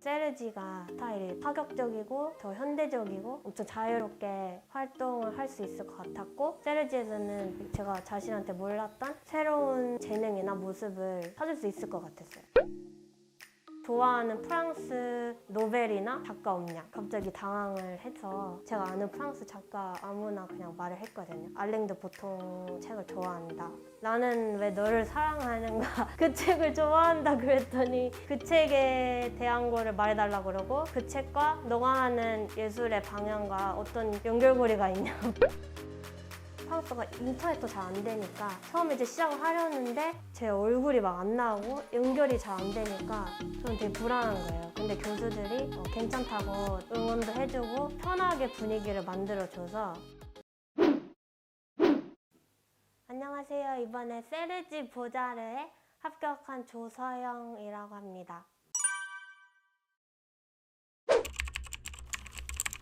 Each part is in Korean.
세르지가 스타일이 파격적이고 더 현대적이고 엄청 자유롭게 활동을 할 수 있을 것 같았고, 세르지에서는 제가 자신한테 몰랐던 새로운 재능이나 모습을 찾을 수 있을 것 같았어요. 좋아하는 프랑스 노벨이나 작가 없냐 갑자기 당황을 해서 제가 아는 프랑스 작가 아무나 그냥 말을 했거든요. 알랭 드 보통 책을 좋아한다. 나는 왜 너를 사랑하는가 그 책을 좋아한다 그랬더니 그 책에 대한 거를 말해달라고 그러고, 그 책과 너가 하는 예술의 방향과 어떤 연결고리가 있냐. 프랑스가 인터넷도 잘 안 되니까 처음에 이제 시작을 하려는데 제 얼굴이 막 안 나오고 연결이 잘 안 되니까 저는 되게 불안한 거예요. 근데 교수들이 괜찮다고 응원도 해주고 편하게 분위기를 만들어줘서. 안녕하세요. 이번에 세르지 보자르에 합격한 조서영이라고 합니다.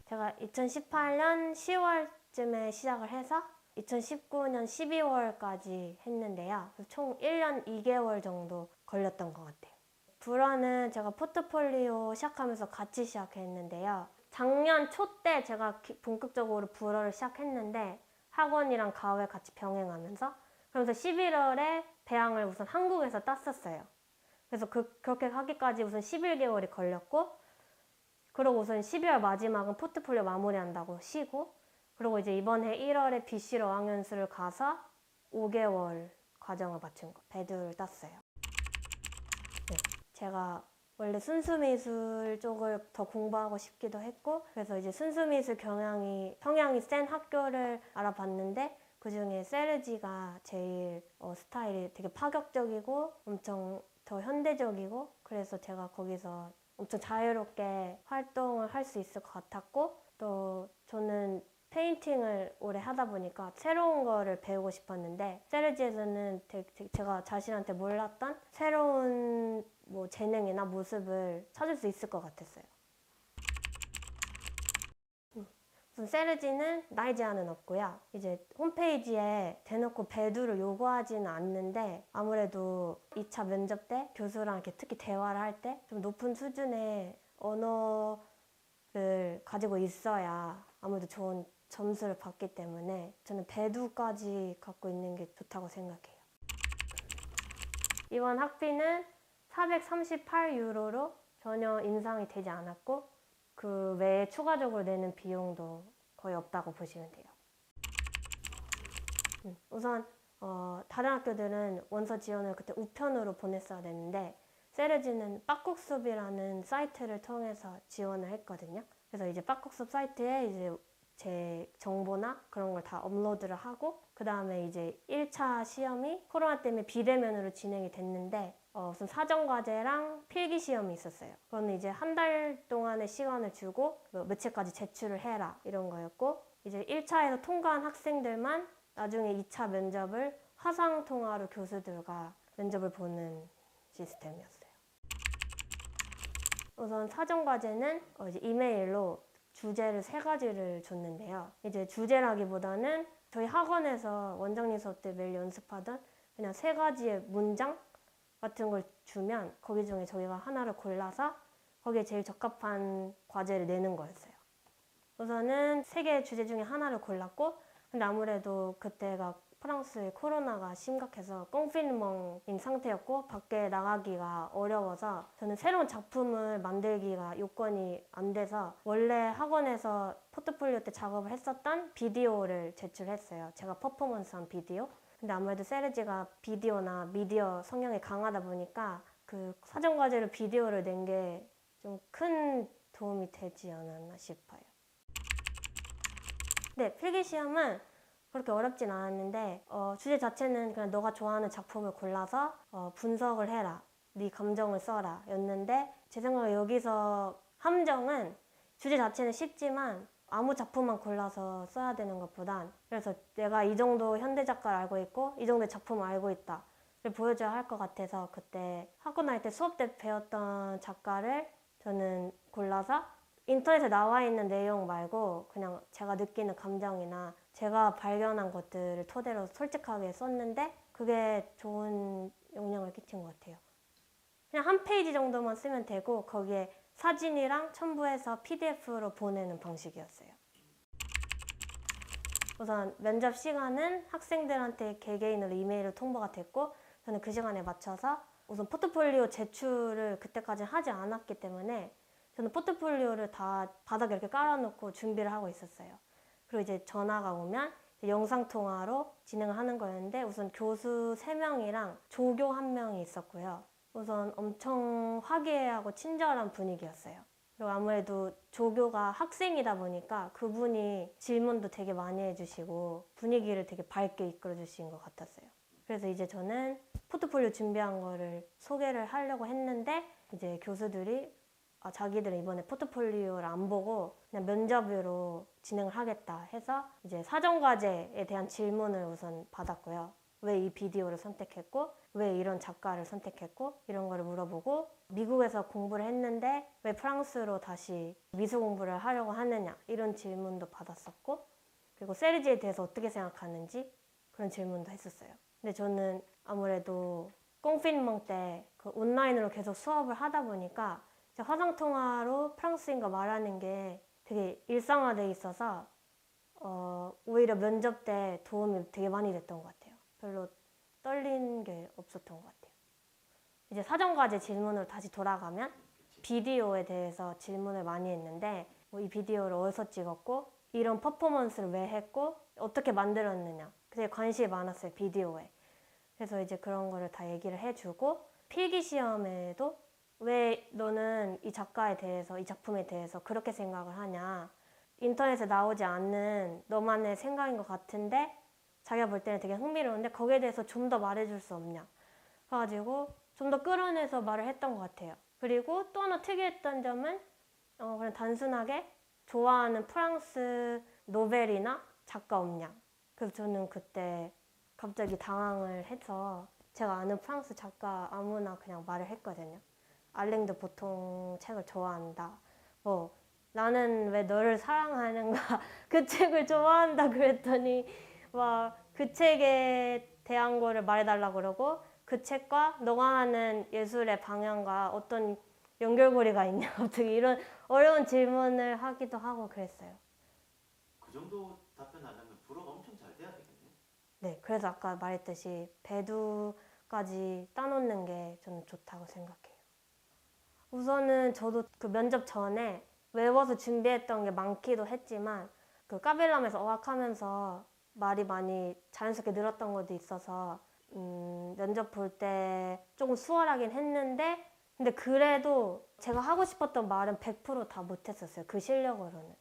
제가 2018년 10월쯤에 시작을 해서 2019년 12월까지 했는데요. 총 1년 2개월 정도 걸렸던 것 같아요. 불어는 제가 포트폴리오 시작하면서 같이 시작했는데요. 작년 초 때 제가 본격적으로 불어를 시작했는데 학원이랑 가외 같이 병행하면서, 그러면서 11월에 배양을 우선 한국에서 땄었어요. 그래서 그렇게 하기까지 우선 11개월이 걸렸고, 그러고 우선 12월 마지막은 포트폴리오 마무리한다고 쉬고, 그리고 이제 이번에 1월에 BC 어학연수를 가서 5개월 과정을 마친 거, 배두를 땄어요. 네, 제가 원래 순수미술 쪽을 더 공부하고 싶기도 했고, 그래서 이제 순수미술 성향이 센 학교를 알아봤는데, 그 중에 세르지가 제일 스타일이 되게 파격적이고 엄청 더 현대적이고, 그래서 제가 거기서 엄청 자유롭게 활동을 할 수 있을 것 같았고, 또 저는 페인팅을 오래 하다 보니까 새로운 거를 배우고 싶었는데, 세르지에서는 제가 자신한테 몰랐던 새로운 재능이나 모습을 찾을 수 있을 것 같았어요. 우선 세르지는 나이 제한은 없고요. 이제 홈페이지에 대놓고 배두를 요구하지는 않는데, 아무래도 2차 면접 때 교수랑 이렇게 특히 대화를 할 때 좀 높은 수준의 언어를 가지고 있어야 아무래도 좋은 점수를 받기 때문에 저는 배두까지 갖고 있는 게 좋다고 생각해요. 이번 학비는 438유로로 전혀 인상이 되지 않았고, 그 외에 추가적으로 내는 비용도 거의 없다고 보시면 돼요. 우선 다른 학교들은 원서 지원을 그때 우편으로 보냈어야 됐는데, 세르지는 빡국숲이라는 사이트를 통해서 지원을 했거든요. 그래서 이제 빡국숲 사이트에 이제 제 정보나 그런 걸 다 업로드를 하고, 그 다음에 이제 1차 시험이 코로나 때문에 비대면으로 진행이 됐는데, 우선 사전과제랑 필기시험이 있었어요. 그거는 이제 한 달 동안의 시간을 주고 며칠까지 제출을 해라 이런 거였고, 이제 1차에서 통과한 학생들만 나중에 2차 면접을 화상통화로 교수들과 면접을 보는 시스템이었어요. 우선 사전과제는 이제 이메일로 주제를 3가지를 줬는데요. 이제 주제라기보다는 저희 학원에서 원장님 수업 때 매일 연습하던 그냥 3가지의 문장 같은 걸 주면 거기 중에 저희가 하나를 골라서 거기에 제일 적합한 과제를 내는 거였어요. 우선은 3개의 주제 중에 하나를 골랐고, 근데 아무래도 그때가 프랑스의 코로나가 심각해서 꽁피르멍인 상태였고 밖에 나가기가 어려워서 저는 새로운 작품을 만들기가 요건이 안 돼서 원래 학원에서 포트폴리오 때 작업을 했었던 비디오를 제출했어요. 제가 퍼포먼스한 비디오. 근데 아무래도 세르지가 비디오나 미디어 성향이 강하다 보니까 그 사전과제로 비디오를 낸 게 좀 큰 도움이 되지 않았나 싶어요. 네, 필기시험은 그렇게 어렵진 않았는데 주제 자체는 그냥 너가 좋아하는 작품을 골라서 분석을 해라, 네 감정을 써라 였는데, 제 생각에 여기서 함정은 주제 자체는 쉽지만 아무 작품만 골라서 써야 되는 것보단, 그래서 내가 이 정도 현대 작가를 알고 있고 이 정도의 작품을 알고 있다 를 보여줘야 할 것 같아서, 그때 학교 다닐 때 수업 때 배웠던 작가를 저는 골라서 인터넷에 나와 있는 내용 말고 그냥 제가 느끼는 감정이나 제가 발견한 것들을 토대로 솔직하게 썼는데, 그게 좋은 영향을 끼친 것 같아요. 그냥 한 페이지 정도만 쓰면 되고 거기에 사진이랑 첨부해서 PDF로 보내는 방식이었어요. 우선 면접 시간은 학생들한테 개개인으로 이메일로 통보가 됐고 저는 그 시간에 맞춰서 우선 포트폴리오 제출을 그때까지 하지 않았기 때문에 저는 포트폴리오를 다 바닥에 이렇게 깔아놓고 준비를 하고 있었어요. 그리고 이제 전화가 오면 영상통화로 진행을 하는 거였는데 우선 교수 3명이랑 조교 1명이 있었고요. 우선 엄청 화기애애하고 친절한 분위기였어요. 그리고 아무래도 조교가 학생이다 보니까 그분이 질문도 되게 많이 해주시고 분위기를 되게 밝게 이끌어 주신 것 같았어요. 그래서 이제 저는 포트폴리오 준비한 거를 소개를 하려고 했는데 이제 교수들이 자기들은 이번에 포트폴리오를 안 보고 그냥 면접으로 진행을 하겠다 해서 이제 사전과제에 대한 질문을 우선 받았고요. 왜 이 비디오를 선택했고 왜 이런 작가를 선택했고 이런 거를 물어보고 미국에서 공부를 했는데 왜 프랑스로 다시 미술 공부를 하려고 하느냐 이런 질문도 받았었고 그리고 세르지에 대해서 어떻게 생각하는지 그런 질문도 했었어요. 근데 저는 아무래도 꽁피망 때 그 온라인으로 계속 수업을 하다 보니까 화상통화로 프랑스인과 말하는 게 되게 일상화돼 있어서 오히려 면접 때 도움이 되게 많이 됐던 것 같아요. 별로 떨린 게 없었던 것 같아요. 이제 사전과제 질문으로 다시 돌아가면 비디오에 대해서 질문을 많이 했는데 이 비디오를 어디서 찍었고 이런 퍼포먼스를 왜 했고 어떻게 만들었느냐 되게 관심이 많았어요. 비디오에. 그래서 이제 그런 거를 다 얘기를 해주고 필기시험에도 왜 너는 이 작가에 대해서 이 작품에 대해서 그렇게 생각을 하냐 인터넷에 나오지 않는 너만의 생각인 것 같은데 자기가 볼 때는 되게 흥미로운데 거기에 대해서 좀 더 말해줄 수 없냐 그래가지고 좀 더 끌어내서 말을 했던 것 같아요. 그리고 또 하나 특이했던 점은 그냥 단순하게 좋아하는 프랑스 노벨이나 작가 없냐. 그래서 저는 그때 갑자기 당황을 해서 제가 아는 프랑스 작가 아무나 그냥 말을 했거든요. 알랭 드 보통 책을 좋아한다. 나는 왜 너를 사랑하는가 그 책을 좋아한다 그랬더니 막 그 책에 대한 거를 말해달라고 그러고 그 책과 너가 하는 예술의 방향과 어떤 연결고리가 있냐 어떻게 이런 어려운 질문을 하기도 하고 그랬어요. 그 정도 답변하려면 불어가 엄청 잘 돼야 되겠네. 네, 그래서 아까 말했듯이 배두까지 따놓는 게 저는 좋다고 생각해요. 우선은 저도 그 면접 전에 외워서 준비했던 게 많기도 했지만 그 까빌람에서 어학하면서 말이 많이 자연스럽게 늘었던 것도 있어서 면접 볼 때 조금 수월하긴 했는데 근데 그래도 제가 하고 싶었던 말은 100% 다 못했었어요. 그 실력으로는.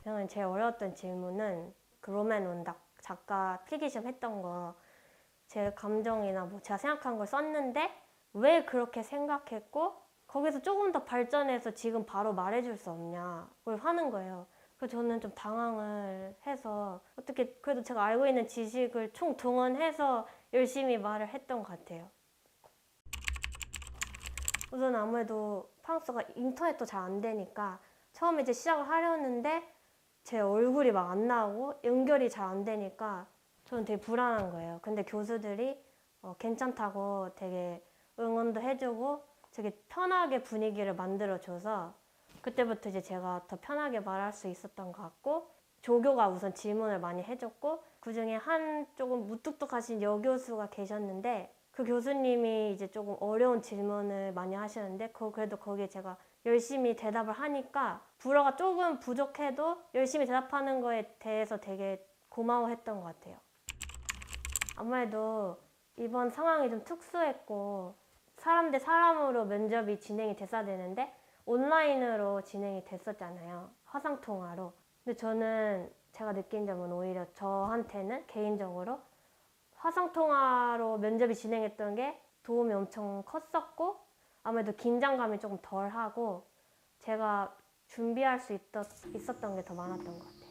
저는 제일 어려웠던 질문은 그 로맨 원닥 작가 필기시험 했던 거 제 감정이나 제가 생각한 걸 썼는데 왜 그렇게 생각했고 거기서 조금 더 발전해서 지금 바로 말해줄 수 없냐 그걸 하는 거예요. 그래서 저는 좀 당황을 해서 어떻게 그래도 제가 알고 있는 지식을 총동원해서 열심히 말을 했던 것 같아요. 우선 아무래도 프랑스가 인터넷도 잘 안 되니까 처음에 이제 시작을 하려는데 제 얼굴이 막 안 나오고 연결이 잘 안 되니까 저는 되게 불안한 거예요. 근데 교수들이 괜찮다고 되게 응원도 해주고 되게 편하게 분위기를 만들어줘서 그때부터 이제 제가 더 편하게 말할 수 있었던 것 같고 조교가 우선 질문을 많이 해줬고 그중에 한 조금 무뚝뚝하신 여교수가 계셨는데 그 교수님이 이제 조금 어려운 질문을 많이 하시는데 그래도 거기에 제가 열심히 대답을 하니까 불어가 조금 부족해도 열심히 대답하는 거에 대해서 되게 고마워했던 것 같아요. 아무래도 이번 상황이 좀 특수했고 사람 대 사람으로 면접이 진행이 됐어야 되는데 온라인으로 진행이 됐었잖아요. 화상통화로. 근데 저는 제가 느낀 점은 오히려 저한테는 개인적으로 화상통화로 면접이 진행했던 게 도움이 엄청 컸었고 아무래도 긴장감이 조금 덜하고 제가 준비할 수 있었던 게 더 많았던 것 같아요.